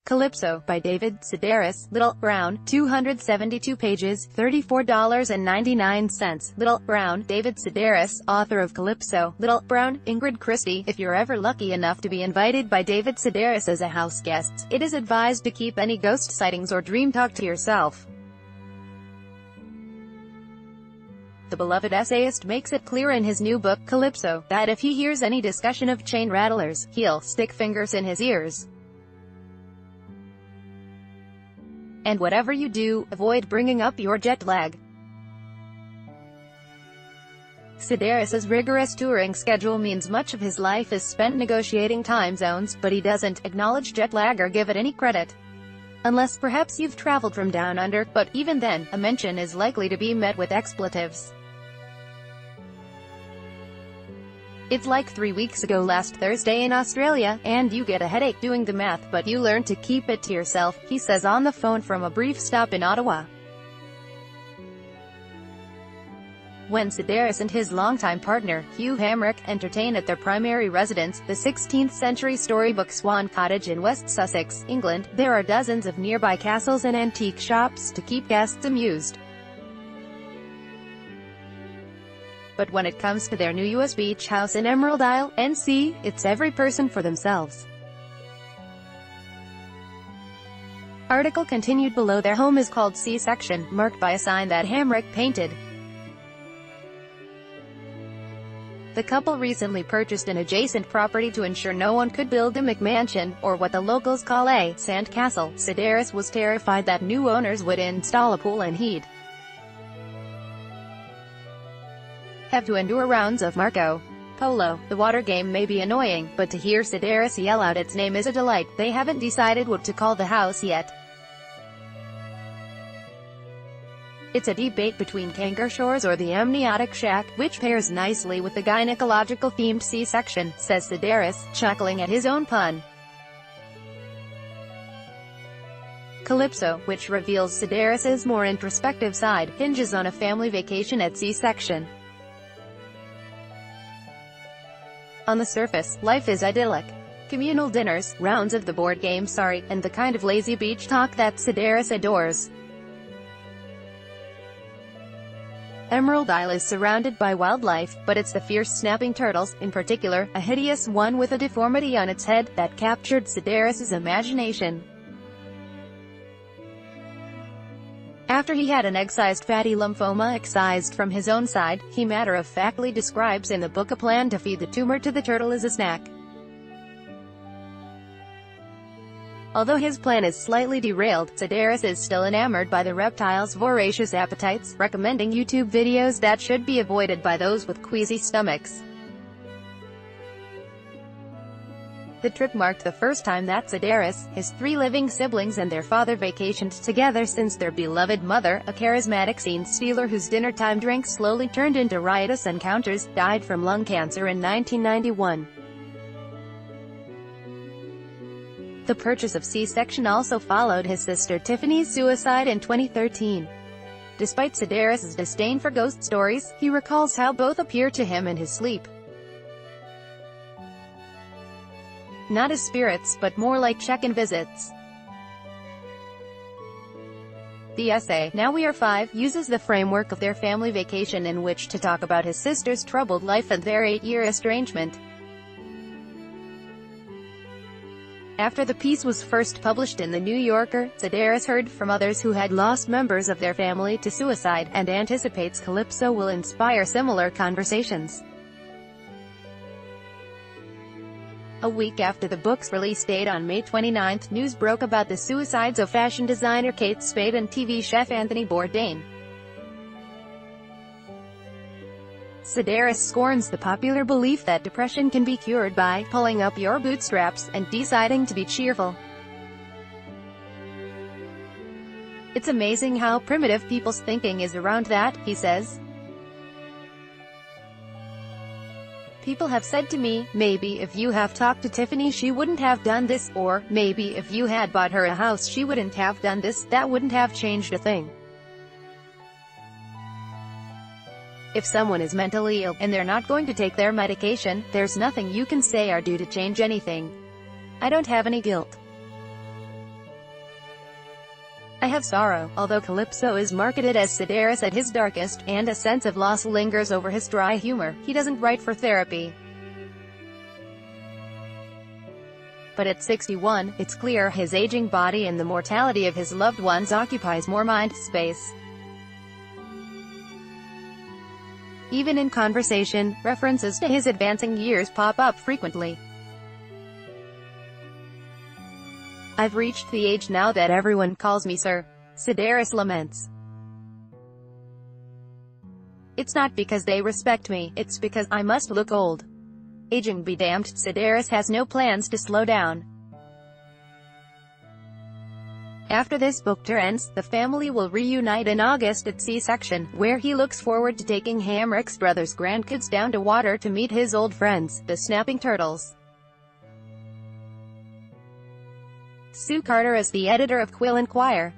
Calypso, by David Sedaris, Little, Brown, 272 pages, $34.99. Little, Brown, David Sedaris, author of Calypso, Little, Brown, Ingrid Christie. If you're ever lucky enough to be invited by David Sedaris as a house guest, it is advised to keep any ghost sightings or dream talk to yourself. The beloved essayist makes it clear in his new book, Calypso, that if he hears any discussion of chain rattlers, he'll stick fingers in his ears. And whatever you do, avoid bringing up your jet lag. Sedaris's rigorous touring schedule means much of his life is spent negotiating time zones, but he doesn't acknowledge jet lag or give it any credit. Unless perhaps you've traveled from down under, but even then, a mention is likely to be met with expletives. It's like 3 weeks ago last Thursday in Australia, and you get a headache doing the math, but you learn to keep it to yourself, he says on the phone from a brief stop in Ottawa. When Sedaris and his longtime partner, Hugh Hamrick, entertain at their primary residence, the 16th-century storybook Swan Cottage in West Sussex, England, there are dozens of nearby castles and antique shops to keep guests amused. But when it comes to their new US beach house in Emerald Isle, NC, it's every person for themselves. Article continued below. Their home is called C-section, marked by a sign that Hamrick painted. The couple recently purchased an adjacent property to ensure no one could build a McMansion, or what the locals call a sand castle. Sedaris was terrified that new owners would install a pool and he'd have to endure rounds of Marco Polo. The water game may be annoying, but to hear Sedaris yell out its name is a delight. They haven't decided what to call the house yet. It's a debate between Kangar Shores or the Amniotic Shack, which pairs nicely with the gynecological-themed C-section, says Sedaris, chuckling at his own pun. Calypso, which reveals Sedaris's more introspective side, hinges on a family vacation at C-section. On the surface, life is idyllic. Communal dinners, rounds of the board game and the kind of lazy beach talk that Sedaris adores. Emerald Isle is surrounded by wildlife, but it's the fierce snapping turtles, in particular, a hideous one with a deformity on its head, that captured Sedaris's imagination. After he had an egg-sized fatty lymphoma excised from his own side, he matter-of-factly describes in the book a plan to feed the tumor to the turtle as a snack. Although his plan is slightly derailed, Sedaris is still enamored by the reptile's voracious appetites, recommending YouTube videos that should be avoided by those with queasy stomachs. The trip marked the first time that Sedaris, his 3 living siblings and their father vacationed together since their beloved mother, a charismatic scene stealer whose dinner-time drink slowly turned into riotous encounters, died from lung cancer in 1991. The purchase of C-section also followed his sister Tiffany's suicide in 2013. Despite Sedaris's disdain for ghost stories, he recalls how both appear to him in his sleep. Not as spirits, but more like check-in visits. The essay, Now We Are Five, uses the framework of their family vacation in which to talk about his sister's troubled life and their 8-year estrangement. After the piece was first published in The New Yorker, Sedaris heard from others who had lost members of their family to suicide, and anticipates Calypso will inspire similar conversations. A week after the book's release date on May 29, news broke about the suicides of fashion designer Kate Spade and TV chef Anthony Bourdain. Sedaris scorns the popular belief that depression can be cured by pulling up your bootstraps and deciding to be cheerful. It's amazing how primitive people's thinking is around that, he says. People have said to me, maybe if you have talked to Tiffany she wouldn't have done this, or, maybe if you had bought her a house she wouldn't have done this, that wouldn't have changed a thing. If someone is mentally ill, and they're not going to take their medication, there's nothing you can say or do to change anything. I don't have any guilt. I have sorrow, although Calypso is marketed as Sedaris at his darkest, and a sense of loss lingers over his dry humor. He doesn't write for therapy. But at 61, it's clear his aging body and the mortality of his loved ones occupies more mind space. Even in conversation, references to his advancing years pop up frequently. I've reached the age now that everyone calls me Sir, Sedaris laments. It's not because they respect me, it's because I must look old. Aging be damned, Sedaris has no plans to slow down. After this book tour ends, the family will reunite in August at C-section, where he looks forward to taking Hamrick's brother's grandkids down to water to meet his old friends, the snapping turtles. Sue Carter is the editor of Quill and Choir.